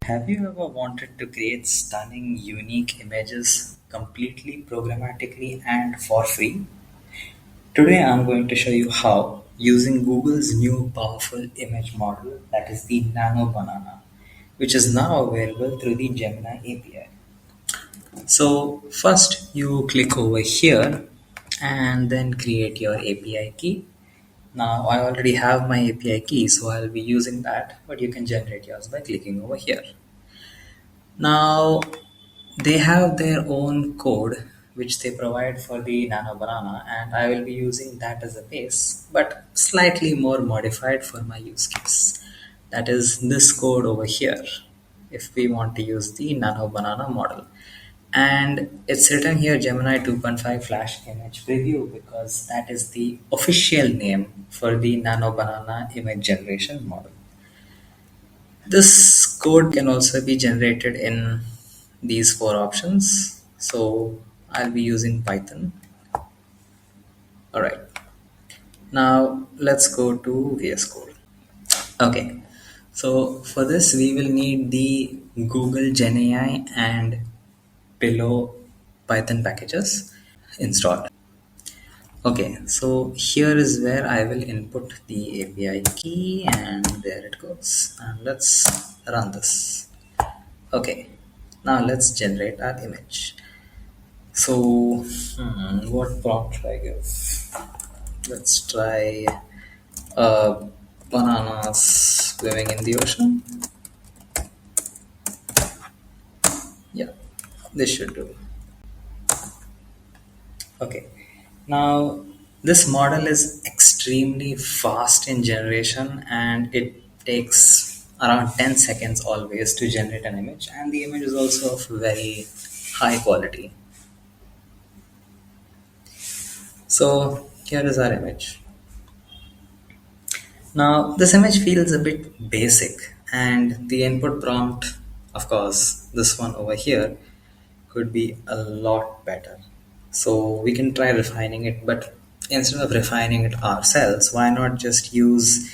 Have you ever wanted to create stunning, unique images completely programmatically and for free? Today I'm going to show you how using Google's new powerful image model, that is the Nano Banana, which is now available through the Gemini API. So first you click over here and then create your API key. Now I already have my API key, so I'll be using that, but you can generate yours by clicking over here. Now they have their own code which they provide for the Nano Banana, and I will be using that as a base, but slightly more modified for my use case. That is this code over here if we want to use the Nano Banana model. And it's written here Gemini 2.5 Flash Image Preview because that is the official name for the Nano Banana image generation model. This code can also be generated in these four options. So I'll be using Python. All right. Now let's go to VS Code. Okay. So for this, we will need the Google Gemini and below Python packages installed. Okay, so here is where I will input the API key and there it goes. And let's run this. Okay, now let's generate our image. So, what prompt should I give? Let's try bananas swimming in the ocean. Yeah, this should do. Okay, now this model is extremely fast in generation and it takes around 10 seconds always to generate an image, and the image is also of very high quality. So, here is our image. Now, this image feels a bit basic, and the input prompt, of course, this one over here, could be a lot better. So, we can try refining it, but instead of refining it ourselves, why not just use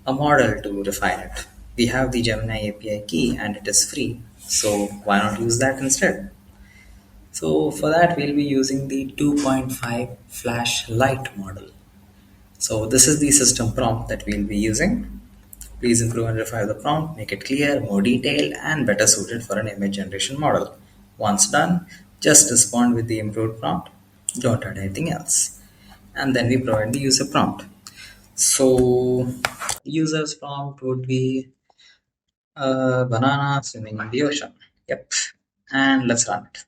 a model to refine it? We have the Gemini API key and it is free, so why not use that instead? So, for that, we'll be using the 2.5 Flash Lite model. So this is the system prompt that we'll be using. Please improve and refine the prompt, make it clear, more detailed, and better suited for an image generation model. Once done, just respond with the improved prompt. Don't add anything else. And then we provide the user prompt. So user's prompt would be a banana swimming in the ocean. Yep. And let's run it.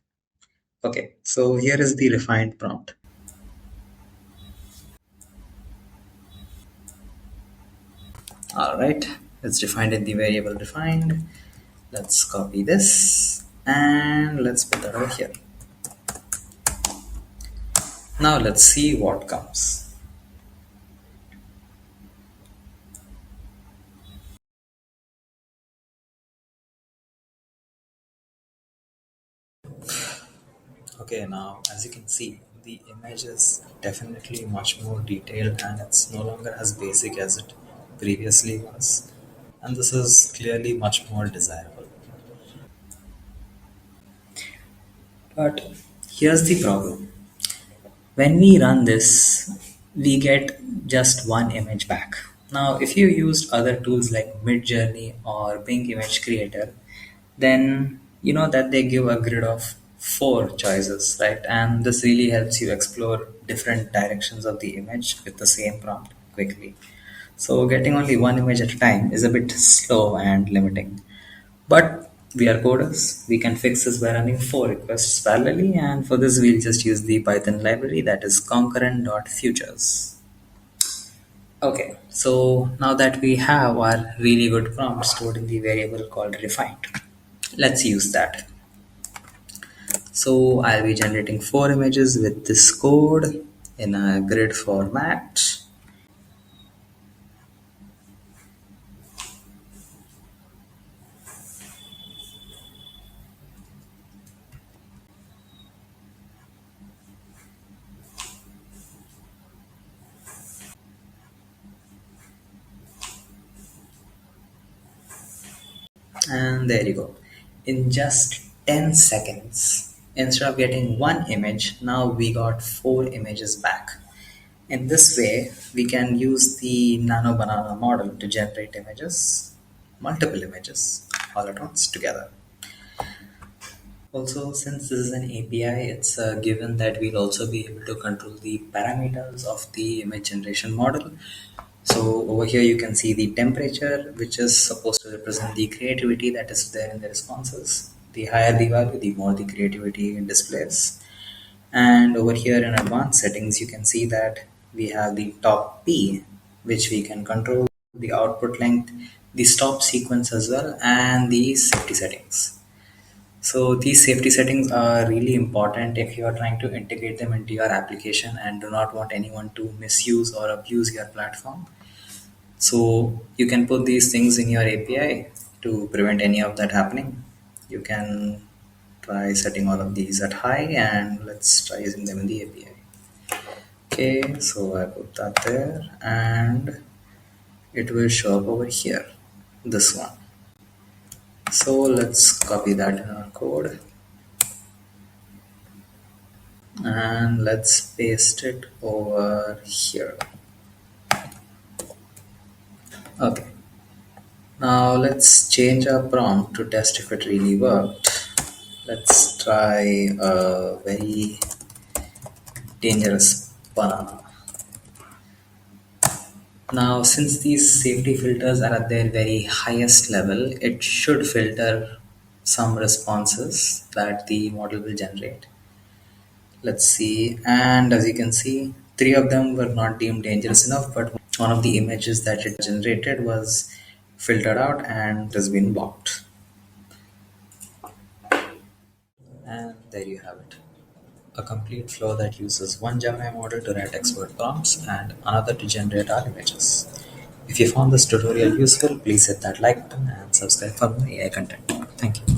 Okay, so here is the refined prompt. All right, it's defined in the variable defined. Let's copy this and let's put that over here. Now let's see what comes. Okay, now as you can see, the image is definitely much more detailed and it's no longer as basic as it previously was. And this is clearly much more desirable. But here's the problem. When we run this, we get just one image back. Now, if you used other tools like Midjourney or Bing Image Creator, then you know that they give a grid of four choices, right? And this really helps you explore different directions of the image with the same prompt quickly. So, getting only one image at a time is a bit slow and limiting. But we are coders. We can fix this by running four requests parallelly, and for this we'll just use the Python library that is concurrent.futures. Okay, so now that we have our really good prompt stored in the variable called refined, let's use that. So I'll be generating four images with this code in a grid format. And there you go. In just 10 seconds, instead of getting one image, now we got four images back. In this way, we can use the Nano Banana model to generate images, multiple images, all at once together. Also, since this is an API, it's a given that we'll also be able to control the parameters of the image generation model. So over here you can see the temperature, which is supposed to represent the creativity that is there in the responses. The higher the value, the more the creativity it displays. And over here in advanced settings, you can see that we have the top P, which we can control, the output length, the stop sequence as well, and the safety settings. So these safety settings are really important if you are trying to integrate them into your application and do not want anyone to misuse or abuse your platform. So you can put these things in your API to prevent any of that happening. You can try setting all of these at high and let's try using them in the API. Okay, so I put that there and it will show up over here, this one. So let's copy that in our code and let's paste it over here. Okay, now let's change our prompt to test if it really worked. Let's try a very dangerous banana. Now, since these safety filters are at their very highest level, it should filter some responses that the model will generate. Let's see, and as you can see, three of them were not deemed dangerous enough, but one of the images that it generated was filtered out and has been blocked. And there you have it. A complete flow that uses one Gemini model to write expert prompts and another to generate our images. If you found this tutorial useful, please hit that like button and subscribe for more AI content. Thank you.